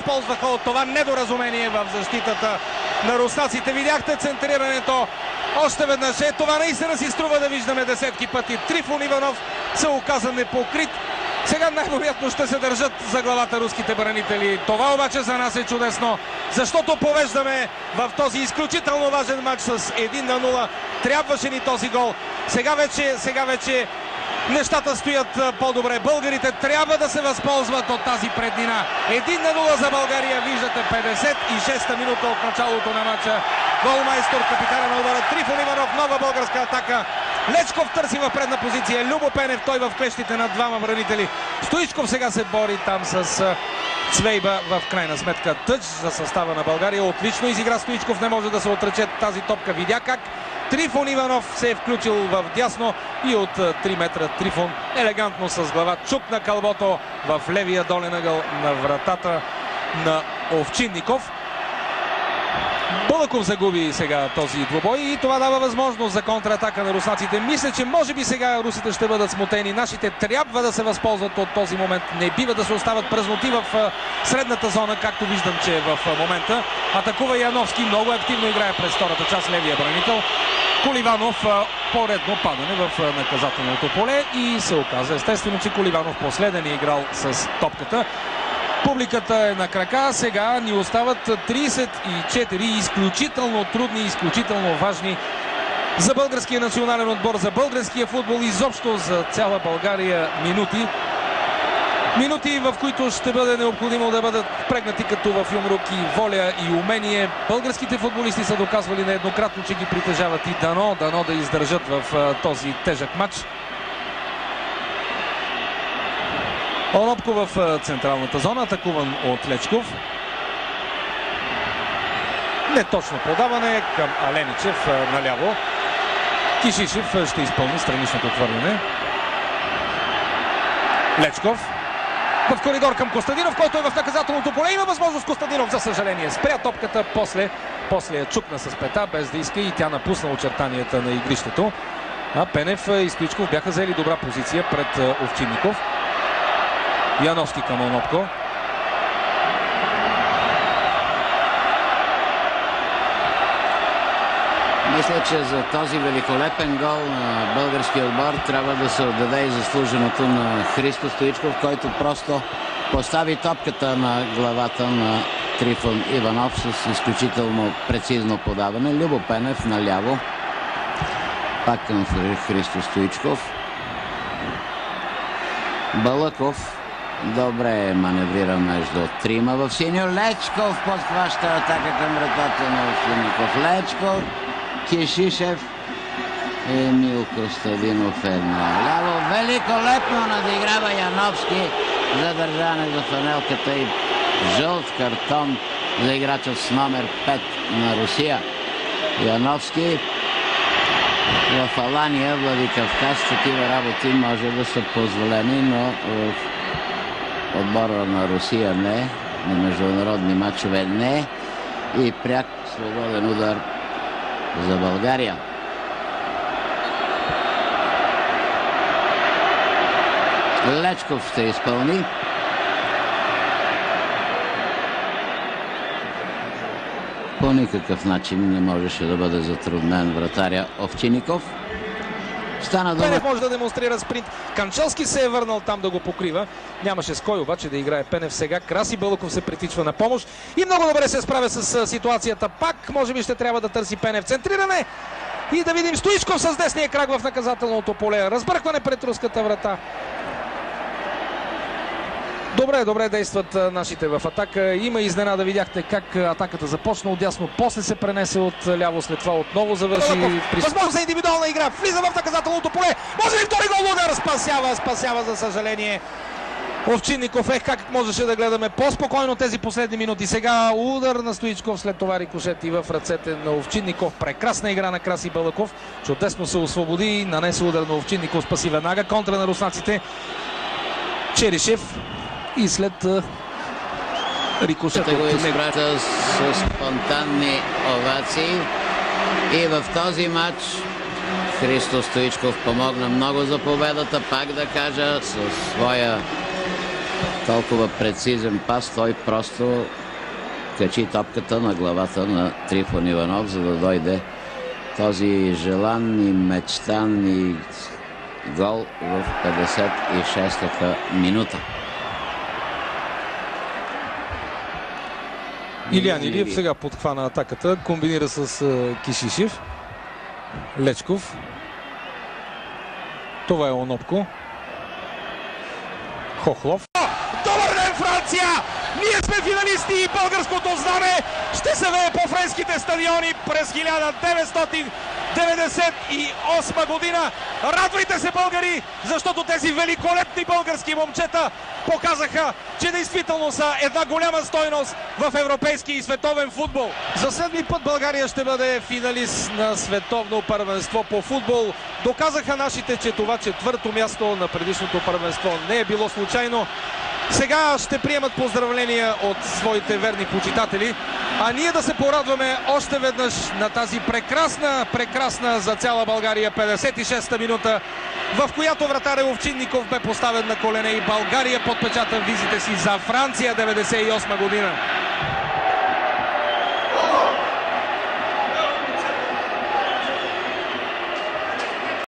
възползваха от това недоразумение в защитата на руснаците. Видяхте центрирането. Още веднъж това наистина си струва да виждаме десетки пъти. Трифон Иванов се оказа непокрит. Сега най-вероятно ще се държат за главата руските бранители. Това обаче за нас е чудесно, защото повеждаме в този изключително важен матч с 1-0. Трябваше ни този гол. Сега вече нещата стоят по-добре. Българите трябва да се възползват от тази преднина. 1-0 за България. Виждате 56-та минута от началото на матча. Голмайстор, капитана на удара Трифон Иванов. Нова българска атака. Лечков търси в предна позиция. Любо Пенев, той в клещите на двама бранители. Стоичков сега се бори там с Цвейба. В крайна сметка тъч за състава на България. Отлично изигра Стоичков. Не може да се отрече тази топка. Видя как Трифон Иванов се е включил в дясно и от 3 метра Трифон елегантно с глава чукна кълбото в левия долен ъгъл на вратата на Овчинников. Бълъков загуби сега този двубой и това дава възможност за контратака на руснаците. Мисля, че може би сега русите ще бъдат смутени. Нашите трябва да се възползват от този момент. Не бива да се остават празноти в средната зона, както виждам, че в момента. Атакува Яновски, много активно играе през втората част левия бранител. Коливанов поредно падане в наказателното поле и се оказа естествено, че Коливанов последен е играл с топката. Публиката е на крака. Сега ни остават 34 изключително трудни, изключително важни за българския национален отбор, за българския футбол, изобщо за цяла България минути. Минути, в които ще бъде необходимо да бъдат впрегнати като в юмрук и воля и умение. Българските футболисти са доказвали нееднократно, че ги притежават и дано да издържат в този тежък матч. Онопко в централната зона, атакуван от Лечков. Неточно подаване към Аленичев наляво. Кишишев ще изпълни страничното хвърляне. Лечков в коридор към Костадинов, който е в наказателното поле. Има възможност Костадинов, за съжаление. Спря топката, после я чукна с пета, без да иска и тя напусна очертанията на игрището. А Пенев и Стоичков бяха взели добра позиция пред Овчинников. Яновски към Онопко. Мисля, че за този великолепен гол на българския отбор трябва да се отдаде и заслуженото на Христо Стоичков, който просто постави топката на главата на Трифон Иванов с изключително прецизно подаване. Любо Пенев наляво. Пак към Христо Стоичков. Бълъков добре маневрира между трима в синьо. Лечков подхваща атака към вратата на Овчинников. Лечков, Кишишев, Емил Костадинов наляво. Великолепно надиграва Яновски. Задържане за фанелката и жълт картон за играча с номер 5 на Русия. Яновски в Алания, Владикавказ, такива работи може да са позволени, но в отбора на Русия не, на международни матчове не, и пряк свободен удар за България. Лечков ще изпълни. По никакъв начин не можеше да бъде затруднен вратаря Овчинников. Пенев може да демонстрира спринт. Канчалски се е върнал там да го покрива. Нямаше с кой обаче да играе Пенев сега. Краси Бълъков се притичва на помощ и много добре се справя с ситуацията. Пак може би ще трябва да търси Пенев центриране и да видим Стоичков с десния крак в наказателното поле. Разбъркване пред руската врата. Добре действат нашите в атака. Има изненада, видяхте как атаката започна отдясно, после се пренесе от ляво, след това отново завърши. Възможно за индивидуална игра, влиза в наказателното поле. Може ли втори гол? Удар спасява за съжаление Овчинников. Как можеше да гледаме по-спокойно тези последни минути. Сега удар на Стоичков, след това рикошет и в ръцете на Овчинников. Прекрасна игра на Краси Бълъков. Чудесно се освободи, нанесе удар на Овчинников, спаси веднага. Контра на руснаците. Черишев. И след рикошет го изпрата с спонтанни овации. И в този матч Христо Стоичков помогна много за победата. Пак да кажа, със своя толкова прецизен пас, той просто качи топката на главата на Трифон Иванов, за да дойде този желан и мечтан и гол в 56-та минута. Илиян Илиев сега подхвана атаката, комбинира с Кишишев. Лечков. Това е Онопко. Хохлов. Добър ден, Франция! Ние сме финалисти и българското знаме ще се вее по френските стадиони през 1998 година. Радвайте се, българи, защото тези великолепни български момчета показаха, че действително са една голяма стойност в европейски и световен футбол. За седми път България ще бъде финалист на световно първенство по футбол. Доказаха нашите, че това четвърто място на предишното първенство не е било случайно. Сега ще приемат поздравления от своите верни почитатели, а ние да се порадваме още веднъж на тази прекрасна за цяла България 56-та минута, в която вратаря Овчинников бе поставен на колене и България подпечата визите си за Франция 98 година.